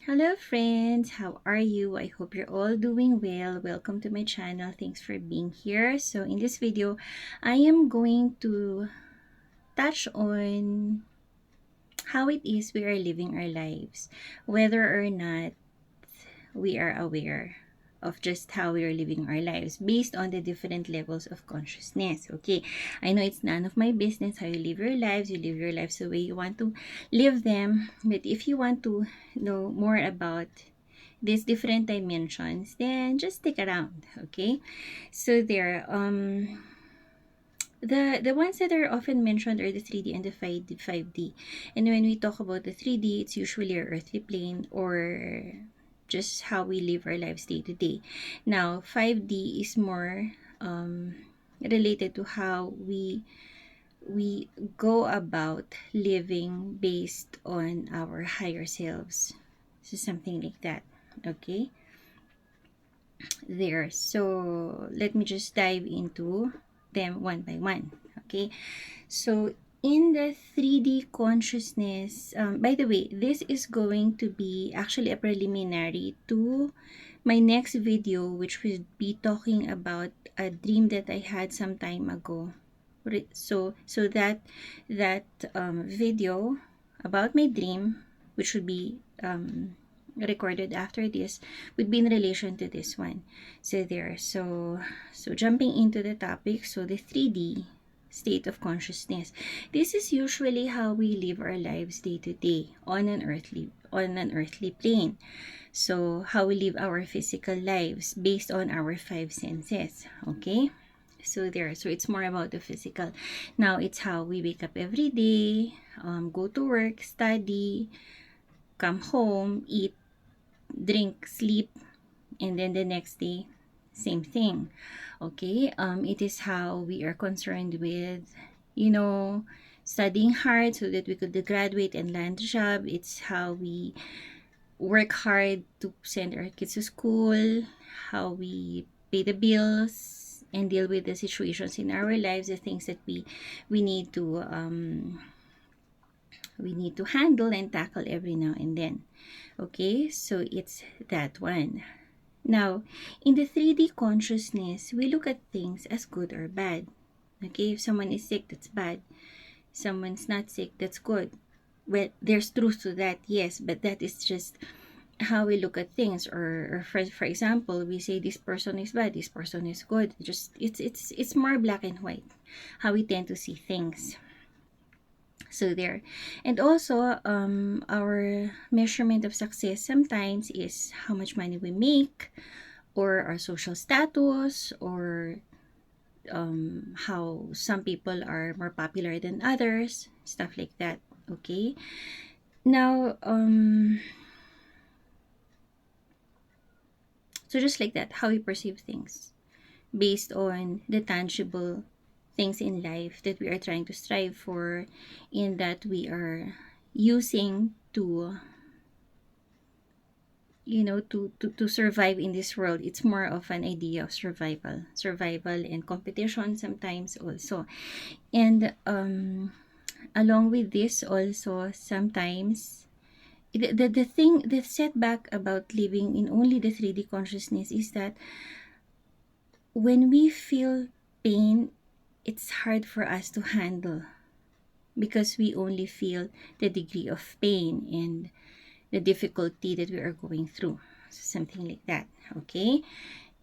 Hello friends, how are you? I hope you're all doing well. Welcome to my channel. Thanks for being here. So in this video, I am going to touch on how it is we are living our lives, whether or not we are aware of just how we are living our lives based on the different levels of consciousness. Okay, I know it's none of my business how you live your lives. You live your lives the way you want to live them. But if you want to know more about these different dimensions, then just stick around. Okay, so there the ones that are often mentioned are the 3D and the 5D. And when we talk about the 3D, it's usually our earthly plane or just how we live our lives day to day. Now 5D is more related to how we go about living based on our higher selves, so something like that. Okay, there, so let me just dive into them one by one. Okay, so in the 3D consciousness, by the way, this is going to be actually a preliminary to my next video, which will be talking about a dream that I had some time ago. So that video about my dream, which would be recorded after this, would be in relation to this one. So there. So jumping into the topic. So the 3D state of consciousness. This is usually how we live our lives day to day on an earthly plane. So how we live our physical lives based on our five senses. Okay? So there, so it's more about the physical. Now it's how we wake up every day, go to work, study, come home, eat, drink, sleep, and then the next day, same thing. Okay, it is how we are concerned with, you know, studying hard so that we could graduate and land a job. It's how we work hard to send our kids to school, how we pay the bills and deal with the situations in our lives, the things that we need to handle and tackle every now and then. Okay, so it's that one. Now, in the 3D consciousness, we look at things as good or bad. Okay, if someone is sick, that's bad. Someone's not sick, that's good. Well, there's truth to that, yes, but that is just how we look at things. Or for example, we say this person is bad, this person is good. Just it's more black and white how we tend to see things. So there. And also our measurement of success sometimes is how much money we make, or our social status, or how some people are more popular than others, stuff like that. Okay, now so just like that, how we perceive things based on the tangible things in life that we are trying to strive for, in that we are using to, to survive in this world. It's more of an idea of survival and competition sometimes also. And along with this also, sometimes the setback about living in only the 3D consciousness is that when we feel pain, it's hard for us to handle because we only feel the degree of pain and the difficulty that we are going through. So something like that. Okay.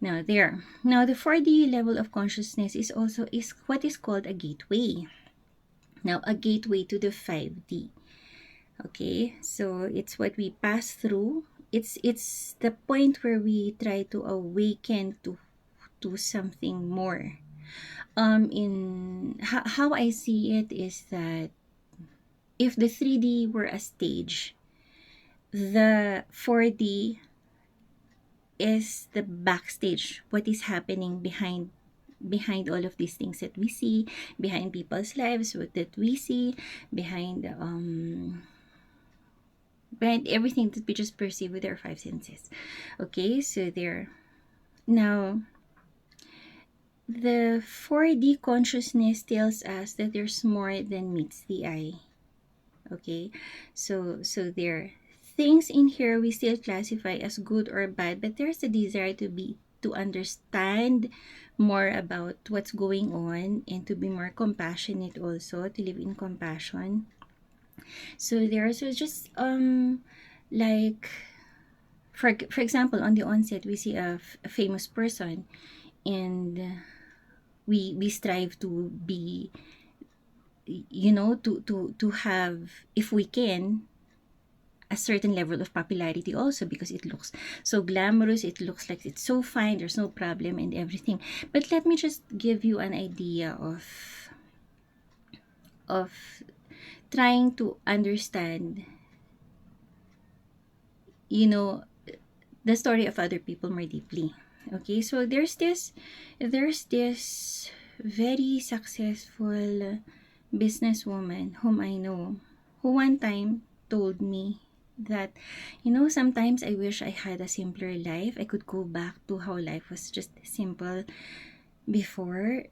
Now there. Now the 4D level of consciousness is also is what is called a gateway. Now a gateway to the 5D. Okay. So it's what we pass through. It's the point where we try to awaken to something more. In how I see it is that if the 3D were a stage, the 4D is the backstage, what is happening behind all of these things that we see, behind people's lives, what that we see, behind everything that we just perceive with our five senses. Okay, so there. Now the 4D consciousness tells us that there's more than meets the eye. Okay, so there, things in here we still classify as good or bad, but there's a desire to understand more about what's going on and to be more compassionate, also to live in compassion. So there's just like, for example, on the onset we see a famous person, and we strive to be, to have, if we can, a certain level of popularity also, because it looks so glamorous, it looks like it's so fine, there's no problem and everything. But let me just give you an idea of trying to understand, you know the story of other people more deeply. Okay, so there's this very successful businesswoman whom I know, who one time told me that, sometimes I wish I had a simpler life. I could go back to how life was just simple before,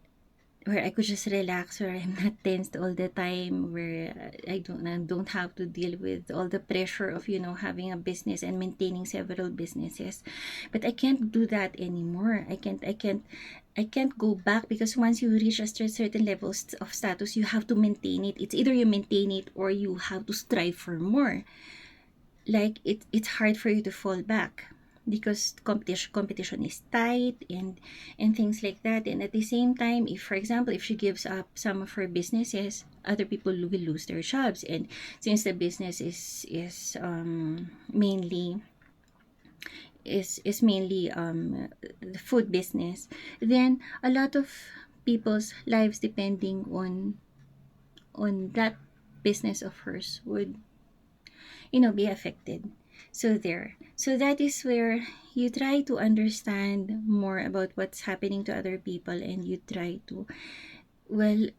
where I could just relax, where I'm not tensed all the time, where I don't have to deal with all the pressure of, having a business and maintaining several businesses. But I can't do that anymore. I can't go back, because once you reach a certain level of status, you have to maintain it. It's either you maintain it or you have to strive for more. Like, it's hard for you to fall back, because competition is tight, and things like that. And at the same time, if, for example, if she gives up some of her businesses, other people will lose their jobs. And since the business is mainly the food business, then a lot of people's lives depending on that business of hers would, be affected. So that is where you try to understand more about what's happening to other people, and you try to, well,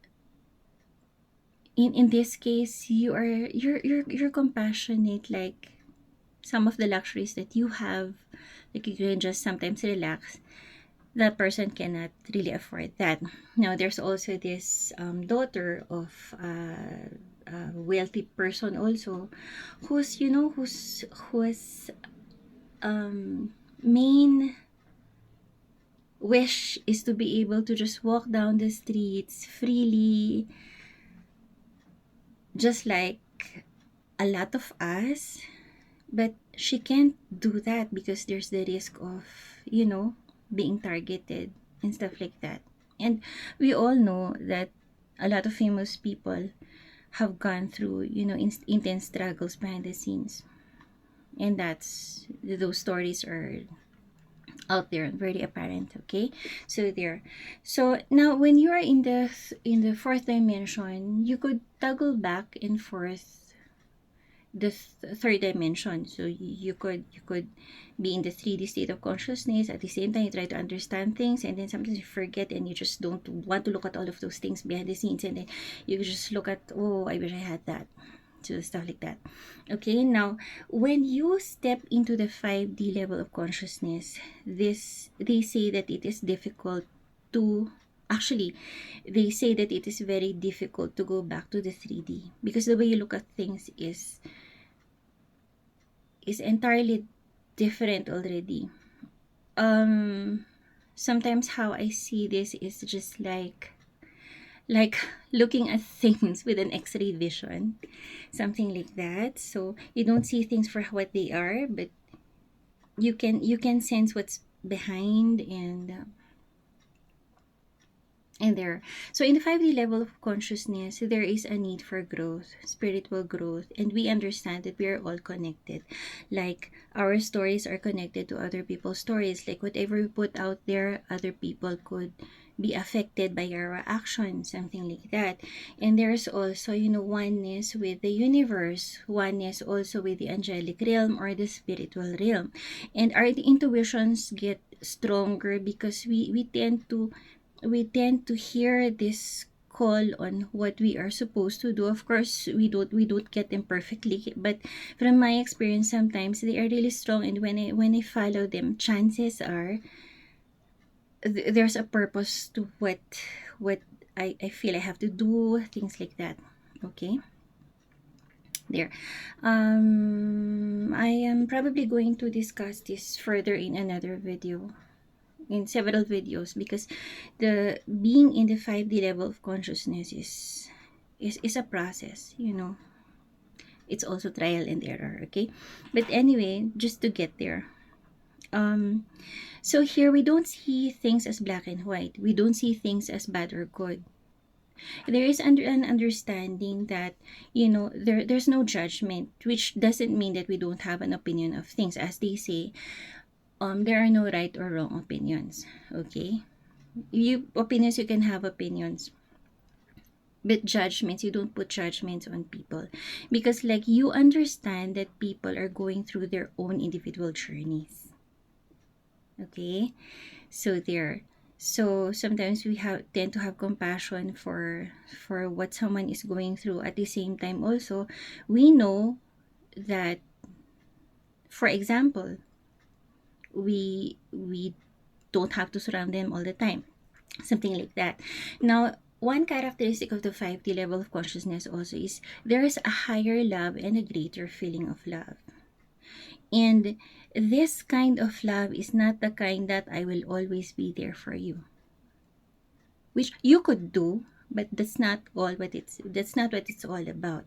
in this case, you're compassionate. Like, some of the luxuries that you have, like, you can just sometimes relax, that person cannot really afford that. Now, there's also this daughter of a wealthy person also, whose main wish is to be able to just walk down the streets freely, just like a lot of us. But she can't do that because there's the risk of, being targeted and stuff like that. And we all know that a lot of famous people have gone through, intense struggles behind the scenes. And those stories are out there, very apparent. Okay, so now, when you are in the fourth dimension, you could toggle back and forth the third dimension. So you could be in the 3D state of consciousness. At the same time, you try to understand things, and then sometimes you forget, and you just don't want to look at all of those things behind the scenes, and then you just look at, oh, I wish I had that. So stuff like that. Okay, now, when you step into the 5D level of consciousness, this they say that it is difficult to actually they say that it is very difficult to go back to the 3D, because the way you look at things is entirely different already. Sometimes how I see this is just like looking at things with an x-ray vision, something like that. So you don't see things for what they are, but you can sense what's behind, and there. So in the 5D level of consciousness, there is a need for growth, spiritual growth, and we understand that we are all connected. Like, our stories are connected to other people's stories. Like, whatever we put out there, other people could be affected by our actions, something like that. And there's also, oneness with the universe, oneness also with the angelic realm or the spiritual realm. And our intuitions get stronger, because we tend to hear this call on what we are supposed to do. Of course, we don't get them perfectly, but from my experience, sometimes they are really strong, and when I follow them, chances are there's a purpose to what I feel I have to do, things like that. Okay, There. I am probably going to discuss this further in another video, in several videos, because the being in the 5D level of consciousness is a process, you know. It's also trial and error, okay? But anyway, just to get there. So here we don't see things as black and white. We don't see things as bad or good. There is an understanding that, you know, there's no judgment, which doesn't mean that we don't have an opinion of things. As they say, there are no right or wrong opinions, okay? You can have opinions, but judgments, you don't put judgments on people, because like you understand that people are going through their own individual journeys, okay? So there, so sometimes we have tend to have compassion for what someone is going through. At the same time also, we know that, for example, we don't have to surround them all the time, something like that. Now, one characteristic of the 5D level of consciousness also is there is a higher love and a greater feeling of love. And this kind of love is not the kind that I will always be there for you, which you could do, but that's not what it's all about.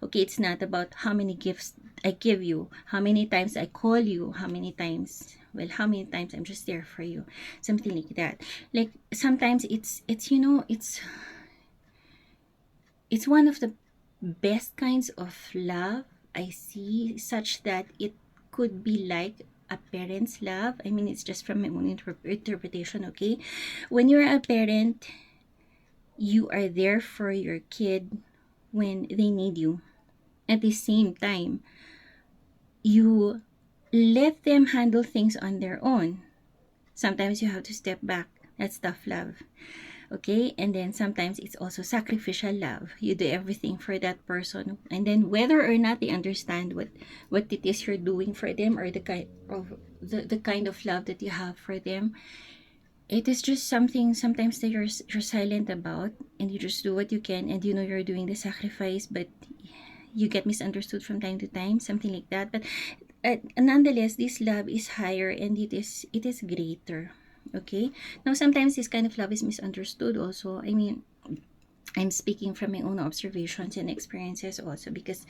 Okay, it's not about how many gifts I give you, how many times I call you, how many times, well, how many times I'm just there for you, something like that. Like sometimes it's you know, it's one of the best kinds of love I see, such that it could be like a parent's love. I mean, it's just from my own interpretation, okay? When you're a parent, you are there for your kid when they need you. At the same time, you let them handle things on their own. Sometimes you have to step back. That's tough love. Okay? And then sometimes it's also sacrificial love. You do everything for that person. And then whether or not they understand what it is you're doing for them, or the kind of love that you have for them, it is just something sometimes that you're silent about, and you just do what you can, and you know you're doing the sacrifice, but you get misunderstood from time to time, something like that. But nonetheless, this love is higher, and it is greater. Okay, now sometimes this kind of love is misunderstood also. I mean, I'm speaking from my own observations and experiences also, because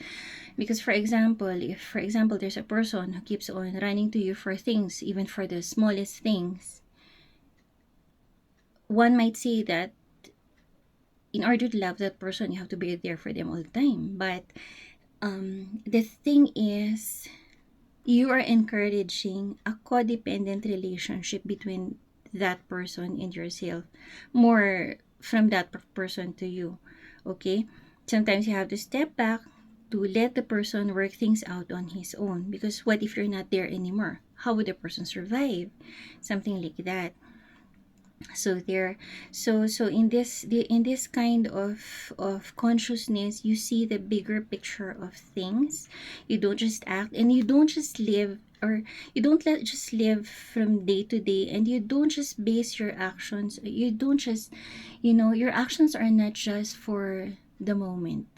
for example, if for example there's a person who keeps on running to you for things, even for the smallest things, one might say that in order to love that person, you have to be there for them all the time. But the thing is, you are encouraging a codependent relationship between that person and yourself, more from that person to you. Okay? Sometimes you have to step back to let the person work things out on his own. Because what if you're not there anymore? How would the person survive? Something like that. So there, so in this kind of consciousness, you see the bigger picture of things. You don't just act, and you don't just live, or you don't just live from day to day, and you don't just base your actions, you don't just, you know, your actions are not just for the moment,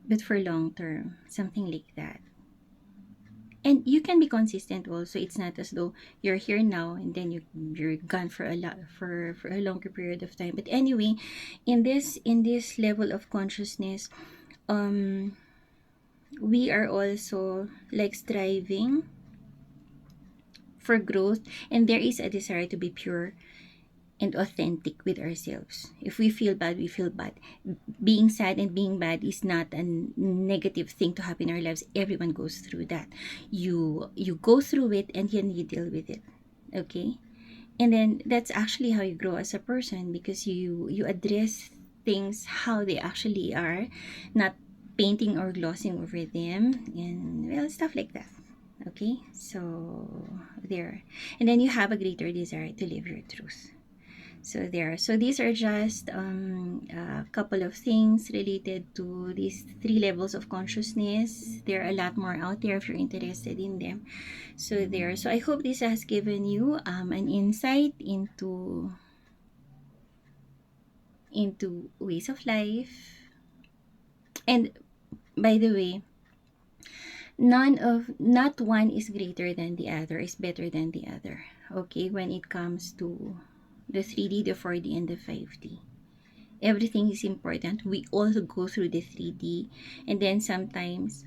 but for long term, something like that. And you can be consistent also. It's not as though you're here now and then you're gone for a lot, for a longer period of time. But anyway, in this level of consciousness, um we are also like striving for growth, and there is a desire to be pure and authentic with ourselves. If we feel bad, we feel bad. Being sad and being bad is not a negative thing to happen in our lives. Everyone goes through that. You go through it, and then you deal with it. Okay? And then that's actually how you grow as a person, because you address things how they actually are, not painting or glossing over them, and well, stuff like that. Okay? So there. And then you have a greater desire to live your truth. So there. So these are just a couple of things related to these three levels of consciousness. There are a lot more out there if you're interested in them. So there. So I hope this has given you an insight into ways of life. And by the way, not one is greater than the other, is better than the other. Okay, when it comes to the 3D, the 4D, and the 5D. Everything is important. We all go through the 3D, and then sometimes,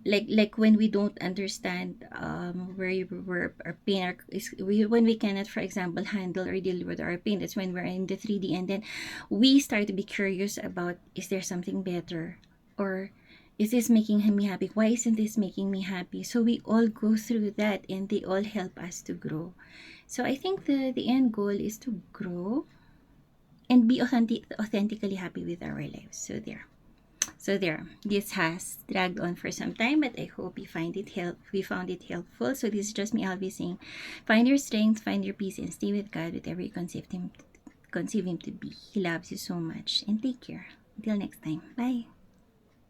like when we don't understand where our pain is, when we cannot, for example, handle or deal with our pain, that's when we're in the 3D, and then we start to be curious about, is there something better, or is this making me happy, why isn't this making me happy? So we all go through that, and they all help us to grow. So I think the end goal is to grow and be authentically happy with our lives. So there, this has dragged on for some time, but I hope we found it helpful. So this is just me, Alvie, saying, find your strength, find your peace, and stay with God, whatever you conceive him to be. He loves you so much, and take care. Until next time, bye.